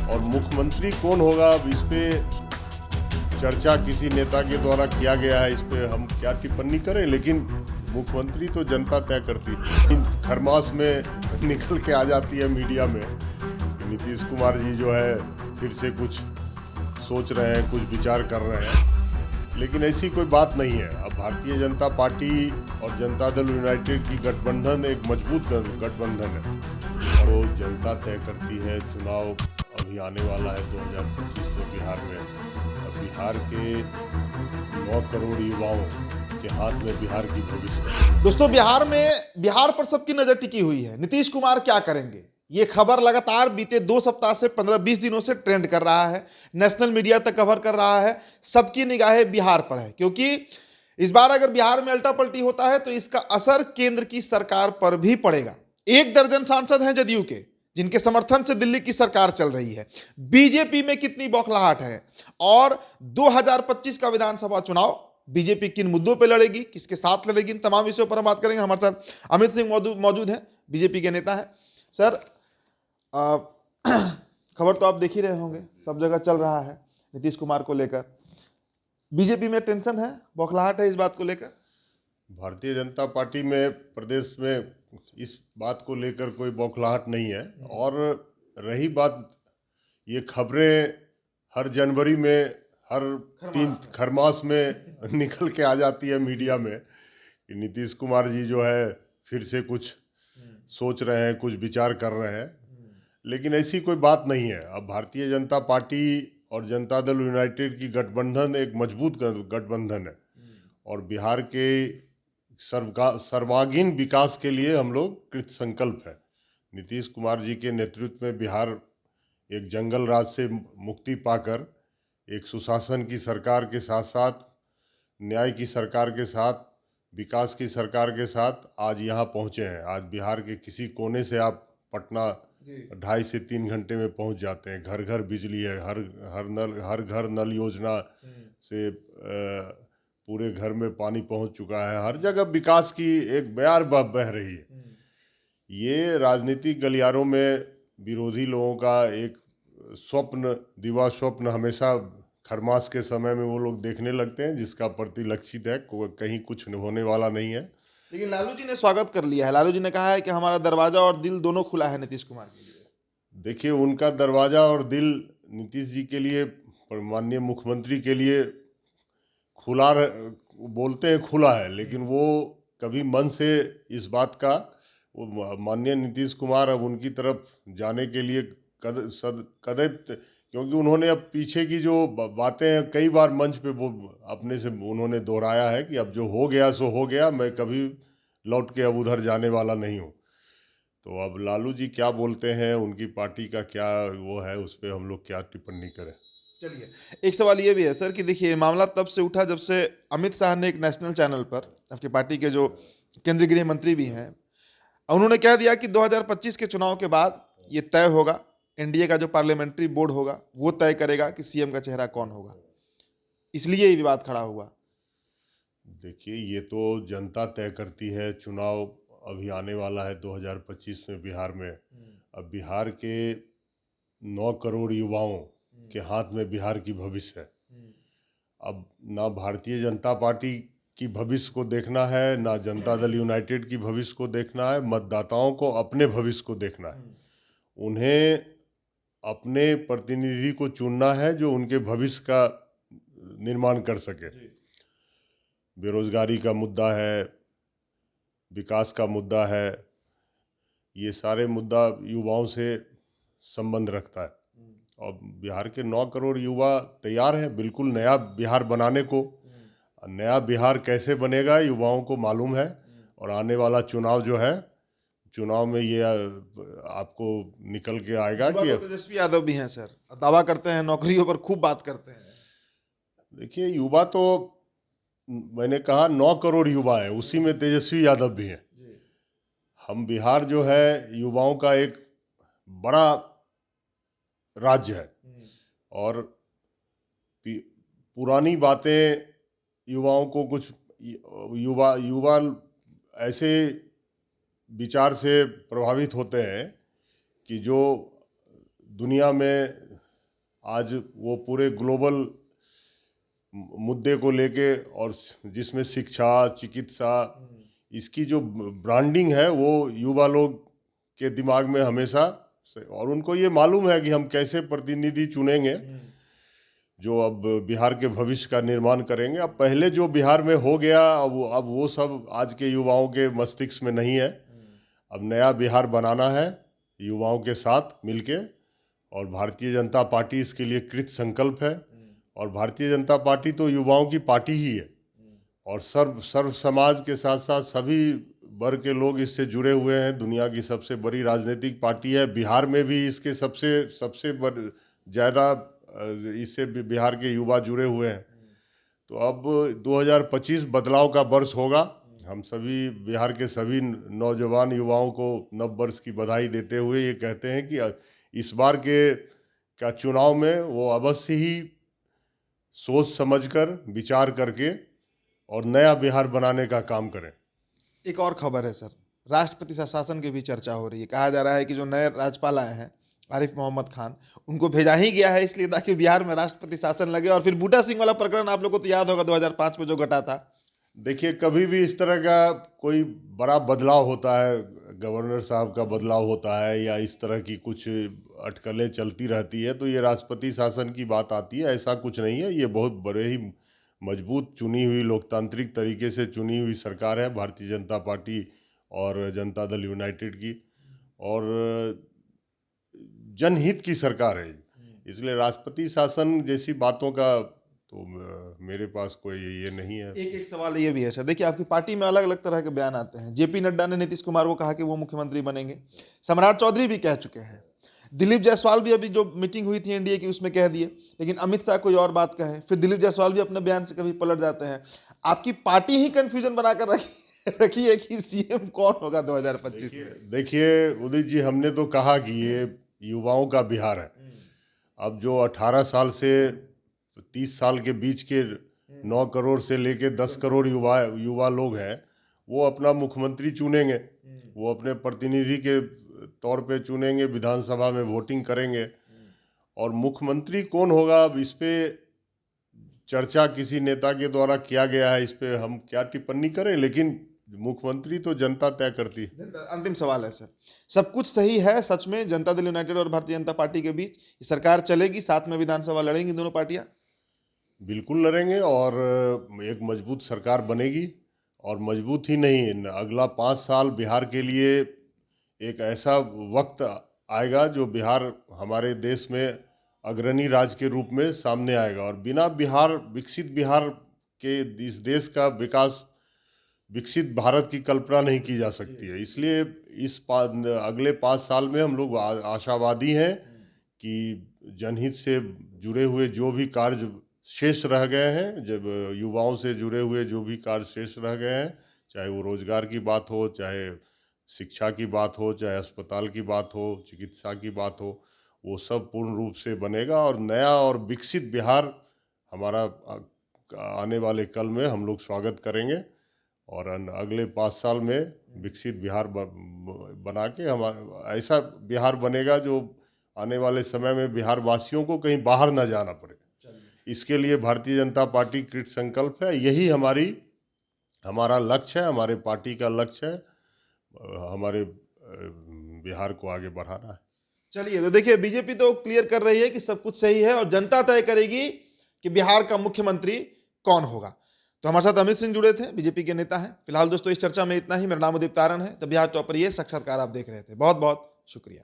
और मुख्यमंत्री कौन होगा, अब इस पे चर्चा किसी नेता के द्वारा किया गया है, इस पे हम क्या टिप्पणी करें। लेकिन मुख्यमंत्री तो जनता तय करती है। खरमास में निकल के आ जाती है मीडिया में, नीतीश कुमार जी जो है फिर से कुछ सोच रहे हैं, कुछ विचार कर रहे हैं, लेकिन ऐसी कोई बात नहीं है। अब भारतीय जनता पार्टी और जनता दल यूनाइटेड की गठबंधन एक मजबूत गठबंधन है और वो जनता तय करती है। चुनाव अभी आने वाला है 2025 में बिहार में। अब बिहार के 9 करोड़ युवाओं के हाथ में बिहार की भविष्य है। दोस्तों, बिहार पर सबकी नजर टिकी हुई है। नीतीश कुमार क्या करेंगे, ये खबर लगातार बीते 2 सप्ताह से 15-20 दिनों से ट्रेंड कर रहा है, नेशनल मीडिया तक कवर कर रहा है। सबकी निगाहें बिहार पर है, क्योंकि इस बार अगर बिहार में अल्टा पलटी होता है तो इसका असर केंद्र की सरकार पर भी पड़ेगा। 1 दर्जन सांसद हैं जदयू के, जिनके समर्थन से दिल्ली की सरकार चल रही है। बीजेपी में कितनी बौखलाहट है और 2025 का विधानसभा चुनाव बीजेपी किन मुद्दों पे लड़ेगी, किसके साथ लड़ेगी, इन तमाम विषयों पर हम बात करेंगे। हमारे साथ अमित सिंह मौजूद हैं, बीजेपी के नेता हैं। सर, खबर तो आप देख ही रहे होंगे, सब जगह चल रहा है नीतीश कुमार को लेकर। बीजेपी में टेंशन है, बौखलाहट है इस बात को लेकर। भारतीय जनता पार्टी में प्रदेश में इस बात को लेकर कोई बौखलाहट नहीं है। और रही बात, ये खबरें हर जनवरी में, हर खरमास में निकल के आ जाती है मीडिया में कि नीतीश कुमार जी जो है फिर से कुछ सोच रहे हैं, कुछ विचार कर रहे हैं, लेकिन ऐसी कोई बात नहीं है। अब भारतीय जनता पार्टी और जनता दल यूनाइटेड की गठबंधन एक मजबूत गठबंधन है और बिहार के सर्वांगीण विकास के लिए हम लोग कृत संकल्प है। नीतीश कुमार जी के नेतृत्व में बिहार एक जंगल राज से मुक्ति पाकर एक सुशासन की सरकार के साथ साथ, न्याय की सरकार के साथ, विकास की सरकार के साथ आज यहाँ पहुँचे हैं। आज बिहार के किसी कोने से आप पटना 2.5 से 3 घंटे में पहुँच जाते हैं। घर घर बिजली है, हर घर नल योजना से पूरे घर में पानी पहुँच चुका है। हर जगह विकास की एक बयार बह रही है। ये राजनीतिक गलियारों में विरोधी लोगों का एक स्वप्न, दिवा स्वप्न हमेशा खरमास के समय में वो लोग देखने लगते हैं, जिसका प्रतिलक्षित है, कहीं कुछ होने वाला नहीं है। लेकिन लालू जी ने स्वागत कर लिया है। लालू जी ने कहा है कि हमारा दरवाजा और दिल दोनों खुला है नीतीश कुमार के लिए। देखिए, उनका दरवाजा और दिल नीतीश जी के लिए, माननीय मुख्यमंत्री के लिए खुला बोलते हैं खुला है, लेकिन वो कभी मन से इस बात का, वो माननीय नीतीश कुमार अब उनकी तरफ जाने के लिए कदम, क्योंकि उन्होंने अब पीछे की जो बातें हैं कई बार मंच पे वो अपने से उन्होंने दोहराया है कि अब जो हो गया सो हो गया, मैं कभी लौट के अब उधर जाने वाला नहीं हूँ। तो अब लालू जी क्या बोलते हैं, उनकी पार्टी का क्या वो है, उस पर हम लोग क्या टिप्पणी करें। चलिए, एक सवाल ये भी है सर कि देखिए, मामला तब से उठा जब से अमित शाह ने एक नेशनल चैनल पर, आपकी पार्टी के जो केंद्रीय गृह मंत्री भी हैं, उन्होंने कह दिया कि 2025 के चुनाव के बाद ये तय होगा, एनडीए का जो पार्लियामेंट्री बोर्ड होगा वो तय करेगा कि सीएम का चेहरा कौन होगा। इसलिए ये विवाद खड़ा हुआ। देखिए, ये तो जनता तय करती है। चुनाव अभी आने वाला है 2025 में बिहार में। अब बिहार के 9 करोड़ युवाओं के हाथ में बिहार की भविष्य है। अब ना भारतीय जनता पार्टी की भविष्य को देखना है, ना जनता दल यूनाइटेड की भविष्य को देखना है, मतदाताओं को अपने भविष्य को देखना है। उन्हें अपने प्रतिनिधि को चुनना है जो उनके भविष्य का निर्माण कर सके। बेरोजगारी का मुद्दा है, विकास का मुद्दा है, ये सारे मुद्दा युवाओं से संबंध रखता है। और बिहार के 9 करोड़ युवा तैयार हैं बिल्कुल नया बिहार बनाने को। नया बिहार कैसे बनेगा युवाओं को मालूम है, और आने वाला चुनाव जो है, चुनाव में ये आपको निकल के आएगा कि तेजस्वी यादव भी हैं सर, दावा करते हैं, नौकरियों पर खूब बात करते हैं। देखिए, युवा तो मैंने कहा 9 करोड़ युवा है, उसी में तेजस्वी यादव भी हैं। हम बिहार जो है युवाओं का एक बड़ा राज्य है, और पुरानी बातें युवाओं को, कुछ युवा ऐसे विचार से प्रभावित होते हैं कि जो दुनिया में आज वो पूरे ग्लोबल मुद्दे को लेके, और जिसमें शिक्षा, चिकित्सा, इसकी जो ब्रांडिंग है वो युवा लोग के दिमाग में हमेशा और उनको ये मालूम है कि हम कैसे प्रतिनिधि चुनेंगे जो अब बिहार के भविष्य का निर्माण करेंगे। अब पहले जो बिहार में हो गया अब वो सब आज के युवाओं के मस्तिष्क में नहीं है। अब नया बिहार बनाना है युवाओं के साथ मिलके, और भारतीय जनता पार्टी इसके लिए कृत संकल्प है। और भारतीय जनता पार्टी तो युवाओं की पार्टी ही है, और सर्व समाज के साथ साथ सभी वर्ग के लोग इससे जुड़े हुए हैं। दुनिया की सबसे बड़ी राजनीतिक पार्टी है। बिहार में भी इसके सबसे ज़्यादा इससे बिहार के युवा जुड़े हुए हैं। तो अब 2025 बदलाव का वर्ष होगा। हम सभी बिहार के सभी नौजवान युवाओं को नव वर्ष की बधाई देते हुए ये कहते हैं कि इस बार का चुनाव में वो अवश्य ही सोच समझकर विचार करके और नया बिहार बनाने का काम करें। एक और खबर है सर, राष्ट्रपति शासन की भी चर्चा हो रही है। कहा जा रहा है कि जो नए राज्यपाल आए हैं आरिफ मोहम्मद खान, उनको भेजा ही गया है इसलिए ताकि बिहार में राष्ट्रपति शासन लगे। और फिर बूटा सिंह वाला प्रकरण आप लोग को तो याद होगा 2005 में जो घटा था। देखिए, कभी भी इस तरह का कोई बड़ा बदलाव होता है, गवर्नर साहब का बदलाव होता है या इस तरह की कुछ अटकलें चलती रहती है, तो ये राष्ट्रपति शासन की बात आती है। ऐसा कुछ नहीं है। ये बहुत बड़े ही मजबूत चुनी हुई लोकतांत्रिक तरीके से चुनी हुई सरकार है भारतीय जनता पार्टी और जनता दल यूनाइटेड की, और जनहित की सरकार है। इसलिए राष्ट्रपति शासन जैसी बातों का तो मेरे पास कोई ये नहीं है। एक सवाल ये भी है सर, देखिए आपकी पार्टी में अलग अलग तरह के बयान आते हैं। जेपी नड्डा ने नीतीश कुमार को कहा कि वो मुख्यमंत्री बनेंगे, सम्राट चौधरी भी कह चुके हैं, दिलीप जायसवाल भी अभी जो मीटिंग हुई थी एनडीए की उसमें कह दिए, लेकिन अमित शाह कोई और बात कहे, फिर दिलीप जायसवाल भी अपने बयान से कभी पलट जाते हैं। आपकी पार्टी ही कंफ्यूजन बनाकर रखी है कि सीएम कौन होगा 2025 में। देखिए उदित जी, हमने तो कहा कि ये युवाओं का बिहार है। अब जो 18 साल से 30 साल के बीच के 9 करोड़ से लेके 10 करोड़ युवा लोग हैं, वो अपना मुख्यमंत्री चुनेंगे। वो अपने प्रतिनिधि के तौर पे चुनेंगे, विधानसभा में वोटिंग करेंगे। और मुख्यमंत्री कौन होगा, अब इस पे चर्चा किसी नेता के द्वारा किया गया है, इस पे हम क्या टिप्पणी करें, लेकिन मुख्यमंत्री तो जनता तय करती है। अंतिम सवाल है सर, सब कुछ सही है सच में जनता दल यूनाइटेड और भारतीय जनता पार्टी के बीच सरकार चलेगी, साथ में विधानसभा लड़ेंगी दोनों पार्टियां? बिल्कुल लड़ेंगे, और एक मजबूत सरकार बनेगी। और मजबूत ही नहीं, अगला 5 साल बिहार के लिए एक ऐसा वक्त आएगा जो बिहार हमारे देश में अग्रणी राज्य के रूप में सामने आएगा। और बिना विकसित बिहार के इस देश का विकास, विकसित भारत की कल्पना नहीं की जा सकती है। इसलिए अगले 5 साल में हम लोग आशावादी हैं कि जनहित से जुड़े हुए जो भी कार्य शेष रह गए हैं, जब युवाओं से जुड़े हुए जो भी कार्य शेष रह गए हैं, चाहे वो रोजगार की बात हो, चाहे शिक्षा की बात हो, चाहे अस्पताल की बात हो, चिकित्सा की बात हो, वो सब पूर्ण रूप से बनेगा। और नया और विकसित बिहार हमारा आने वाले कल में हम लोग स्वागत करेंगे। और अगले 5 साल में विकसित बिहार बना के हमारा ऐसा बिहार बनेगा जो आने वाले समय में बिहार वासियों को कहीं बाहर ना जाना पड़े। इसके लिए भारतीय जनता पार्टी कृत संकल्प है। यही हमारा लक्ष्य है, हमारे पार्टी का लक्ष्य है, हमारे बिहार को आगे बढ़ाना है। चलिए, तो देखिए बीजेपी तो क्लियर कर रही है कि सब कुछ सही है और जनता तय करेगी कि बिहार का मुख्यमंत्री कौन होगा। तो हमारे साथ अमित सिंह जुड़े थे, बीजेपी के नेता हैं। फिलहाल दोस्तों इस चर्चा में इतना ही। मेरा नाम उदित तारण है, द बिहार टॉपर ये साक्षात्कार आप देख रहे थे। बहुत बहुत शुक्रिया।